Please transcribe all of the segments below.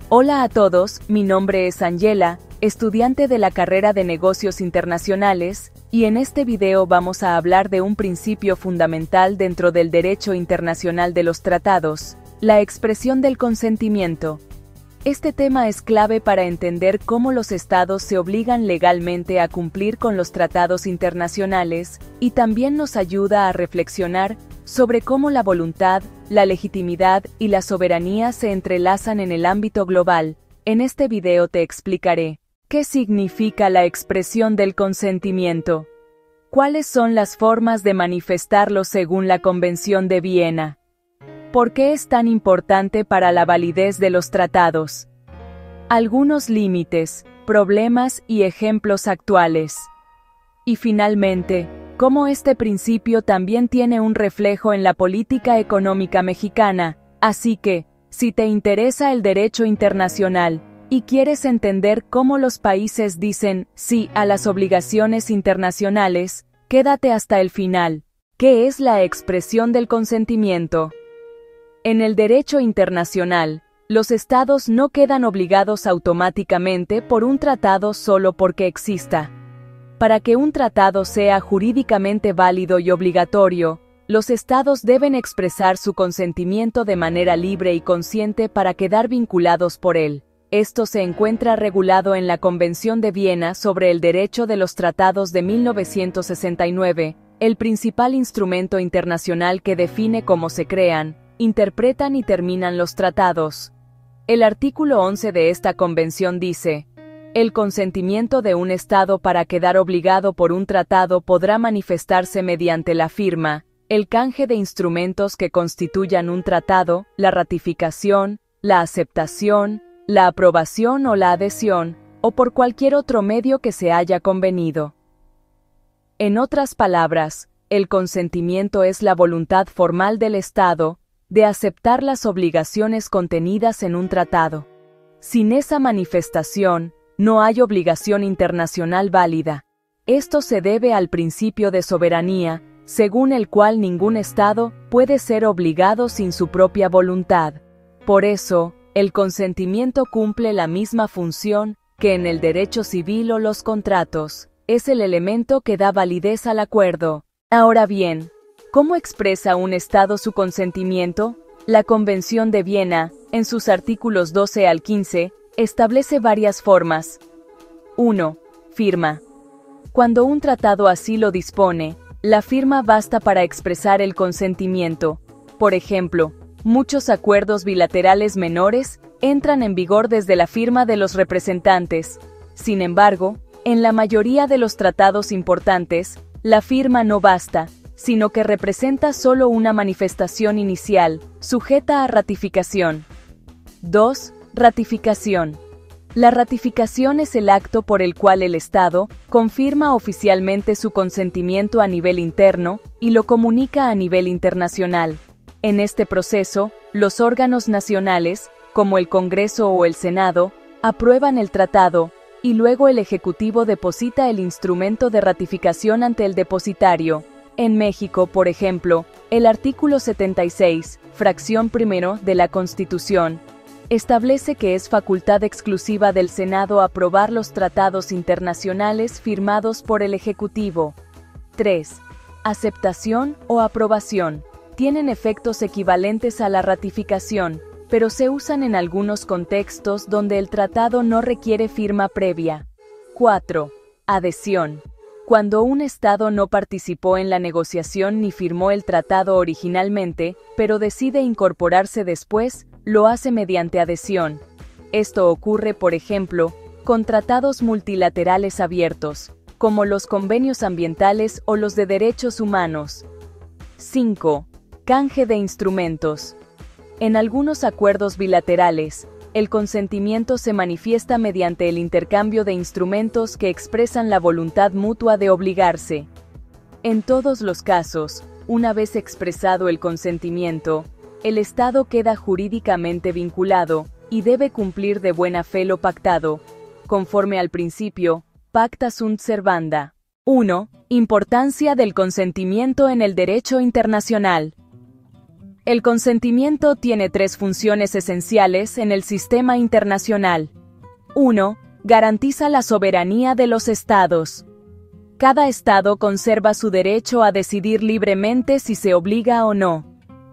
Hola a todos, mi nombre es Angela, estudiante de la carrera de Negocios Internacionales, y en este video vamos a hablar de un principio fundamental dentro del derecho internacional de los tratados, la expresión del consentimiento. Este tema es clave para entender cómo los estados se obligan legalmente a cumplir con los tratados internacionales, y también nos ayuda a reflexionar sobre cómo la voluntad, la legitimidad y la soberanía se entrelazan en el ámbito global. En este video te explicaré qué significa la expresión del consentimiento, cuáles son las formas de manifestarlo según la Convención de Viena, por qué es tan importante para la validez de los tratados, algunos límites, problemas y ejemplos actuales, y finalmente, cómo este principio también tiene un reflejo en la política económica mexicana. Así que, si te interesa el derecho internacional, y quieres entender cómo los países dicen sí a las obligaciones internacionales, quédate hasta el final. ¿Qué es la expresión del consentimiento? En el derecho internacional, los estados no quedan obligados automáticamente por un tratado solo porque exista. Para que un tratado sea jurídicamente válido y obligatorio, los estados deben expresar su consentimiento de manera libre y consciente para quedar vinculados por él. Esto se encuentra regulado en la Convención de Viena sobre el Derecho de los Tratados de 1969, el principal instrumento internacional que define cómo se crean, interpretan y terminan los tratados. El artículo 11 de esta convención dice: el consentimiento de un Estado para quedar obligado por un tratado podrá manifestarse mediante la firma, el canje de instrumentos que constituyan un tratado, la ratificación, la aceptación, la aprobación o la adhesión, o por cualquier otro medio que se haya convenido. En otras palabras, el consentimiento es la voluntad formal del Estado de aceptar las obligaciones contenidas en un tratado. Sin esa manifestación, no hay obligación internacional válida. Esto se debe al principio de soberanía, según el cual ningún Estado puede ser obligado sin su propia voluntad. Por eso, el consentimiento cumple la misma función que en el derecho civil o los contratos. Es el elemento que da validez al acuerdo. Ahora bien, ¿cómo expresa un Estado su consentimiento? La Convención de Viena, en sus artículos 12 al 15, establece varias formas. 1. Firma. Cuando un tratado así lo dispone, la firma basta para expresar el consentimiento. Por ejemplo, muchos acuerdos bilaterales menores entran en vigor desde la firma de los representantes. Sin embargo, en la mayoría de los tratados importantes, la firma no basta, sino que representa solo una manifestación inicial, sujeta a ratificación. 2. Ratificación. La ratificación es el acto por el cual el Estado confirma oficialmente su consentimiento a nivel interno y lo comunica a nivel internacional. En este proceso, los órganos nacionales, como el Congreso o el Senado, aprueban el tratado, y luego el Ejecutivo deposita el instrumento de ratificación ante el depositario. En México, por ejemplo, el artículo 76, fracción primero de la Constitución, establece que es facultad exclusiva del Senado aprobar los tratados internacionales firmados por el Ejecutivo. 3. Aceptación o aprobación. Tienen efectos equivalentes a la ratificación, pero se usan en algunos contextos donde el tratado no requiere firma previa. 4. Adhesión. Cuando un Estado no participó en la negociación ni firmó el tratado originalmente, pero decide incorporarse después, lo hace mediante adhesión. Esto ocurre, por ejemplo, con tratados multilaterales abiertos, como los convenios ambientales o los de derechos humanos. 5. Canje de instrumentos. En algunos acuerdos bilaterales, el consentimiento se manifiesta mediante el intercambio de instrumentos que expresan la voluntad mutua de obligarse. En todos los casos, una vez expresado el consentimiento, el Estado queda jurídicamente vinculado y debe cumplir de buena fe lo pactado, conforme al principio pacta sunt servanda. 1. Importancia del consentimiento en el derecho internacional. El consentimiento tiene tres funciones esenciales en el sistema internacional. 1. Garantiza la soberanía de los estados. Cada estado conserva su derecho a decidir libremente si se obliga o no.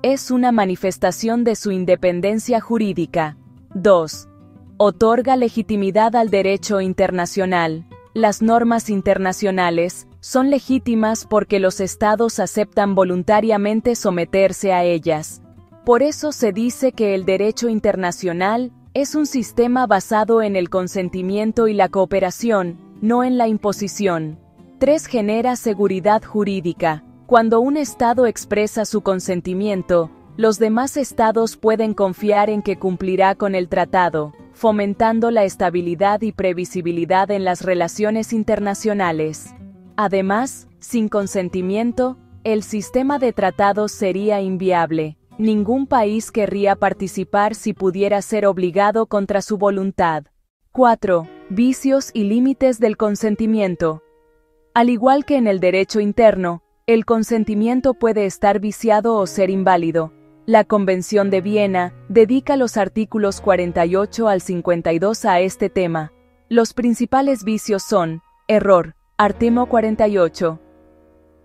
Es una manifestación de su independencia jurídica. 2. Otorga legitimidad al derecho internacional. Las normas internacionales son legítimas porque los estados aceptan voluntariamente someterse a ellas. Por eso se dice que el derecho internacional es un sistema basado en el consentimiento y la cooperación, no en la imposición. 3. Genera seguridad jurídica. Cuando un estado expresa su consentimiento, los demás estados pueden confiar en que cumplirá con el tratado, fomentando la estabilidad y previsibilidad en las relaciones internacionales. Además, sin consentimiento, el sistema de tratados sería inviable. Ningún país querría participar si pudiera ser obligado contra su voluntad. 4. Vicios y límites del consentimiento. Al igual que en el derecho interno, el consentimiento puede estar viciado o ser inválido. La Convención de Viena dedica los artículos 48 al 52 a este tema. Los principales vicios son: error, artículo 48.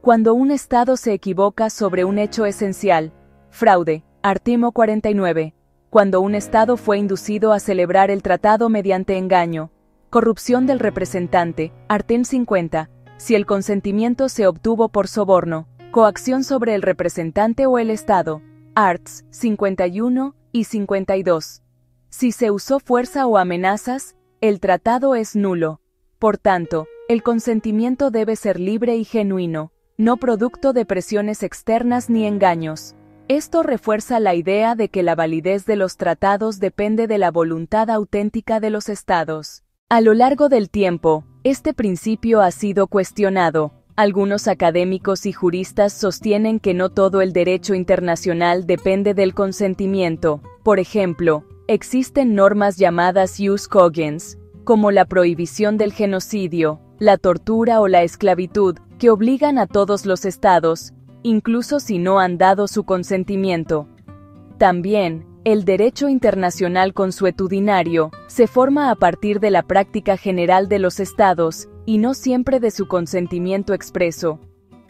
Cuando un Estado se equivoca sobre un hecho esencial. Fraude, artículo 49. Cuando un Estado fue inducido a celebrar el tratado mediante engaño. Corrupción del representante, artículo 50. Si el consentimiento se obtuvo por soborno, coacción sobre el representante o el Estado. Arts. 51 y 52. Si se usó fuerza o amenazas, el tratado es nulo. Por tanto, el consentimiento debe ser libre y genuino, no producto de presiones externas ni engaños. Esto refuerza la idea de que la validez de los tratados depende de la voluntad auténtica de los estados. A lo largo del tiempo, este principio ha sido cuestionado. Algunos académicos y juristas sostienen que no todo el derecho internacional depende del consentimiento. Por ejemplo, existen normas llamadas jus cogens, como la prohibición del genocidio, la tortura o la esclavitud, que obligan a todos los estados, incluso si no han dado su consentimiento. También, el derecho internacional consuetudinario se forma a partir de la práctica general de los estados, y no siempre de su consentimiento expreso.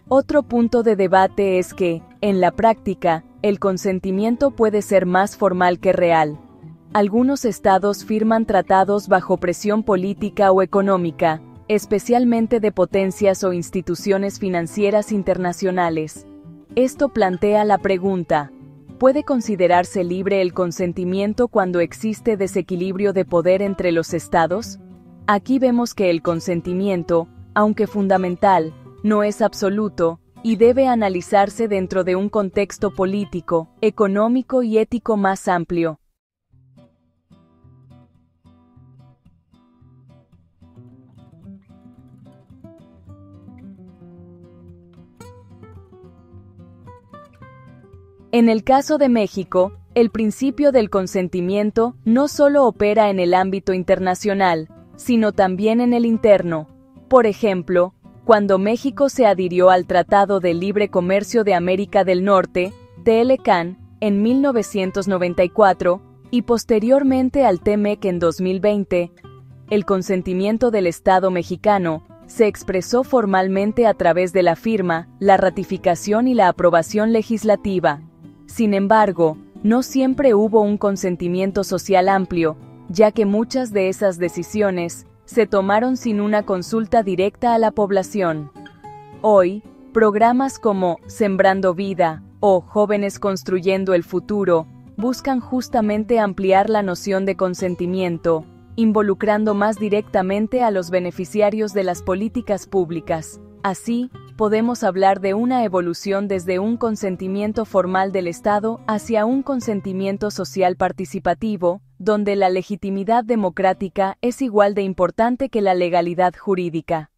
Otro punto de debate es que, en la práctica, el consentimiento puede ser más formal que real. Algunos estados firman tratados bajo presión política o económica, especialmente de potencias o instituciones financieras internacionales. Esto plantea la pregunta: ¿puede considerarse libre el consentimiento cuando existe desequilibrio de poder entre los estados? Aquí vemos que el consentimiento, aunque fundamental, no es absoluto, y debe analizarse dentro de un contexto político, económico y ético más amplio. En el caso de México, el principio del consentimiento no solo opera en el ámbito internacional, sino también en el interno. Por ejemplo, cuando México se adhirió al Tratado de Libre Comercio de América del Norte, TLCAN, en 1994, y posteriormente al TMEC en 2020, el consentimiento del Estado mexicano se expresó formalmente a través de la firma, la ratificación y la aprobación legislativa. Sin embargo, no siempre hubo un consentimiento social amplio, ya que muchas de esas decisiones se tomaron sin una consulta directa a la población. Hoy, programas como Sembrando Vida o Jóvenes Construyendo el Futuro buscan justamente ampliar la noción de consentimiento, involucrando más directamente a los beneficiarios de las políticas públicas. Así, podemos hablar de una evolución desde un consentimiento formal del Estado hacia un consentimiento social participativo, donde la legitimidad democrática es igual de importante que la legalidad jurídica.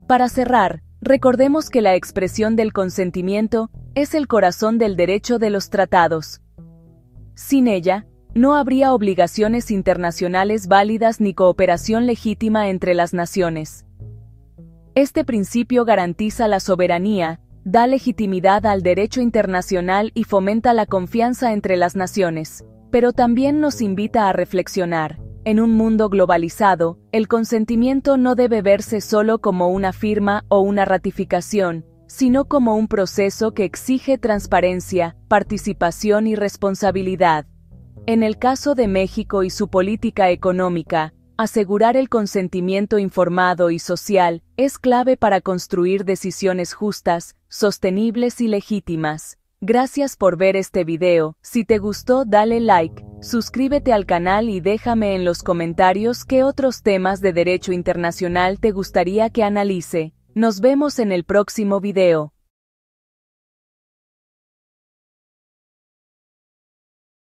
Para cerrar, recordemos que la expresión del consentimiento es el corazón del derecho de los tratados. Sin ella, no habría obligaciones internacionales válidas ni cooperación legítima entre las naciones. Este principio garantiza la soberanía, da legitimidad al derecho internacional y fomenta la confianza entre las naciones, pero también nos invita a reflexionar. En un mundo globalizado, el consentimiento no debe verse solo como una firma o una ratificación, sino como un proceso que exige transparencia, participación y responsabilidad. En el caso de México y su política económica, asegurar el consentimiento informado y social es clave para construir decisiones justas, sostenibles y legítimas. Gracias por ver este video. Si te gustó, dale like, suscríbete al canal y déjame en los comentarios qué otros temas de derecho internacional te gustaría que analice. Nos vemos en el próximo video.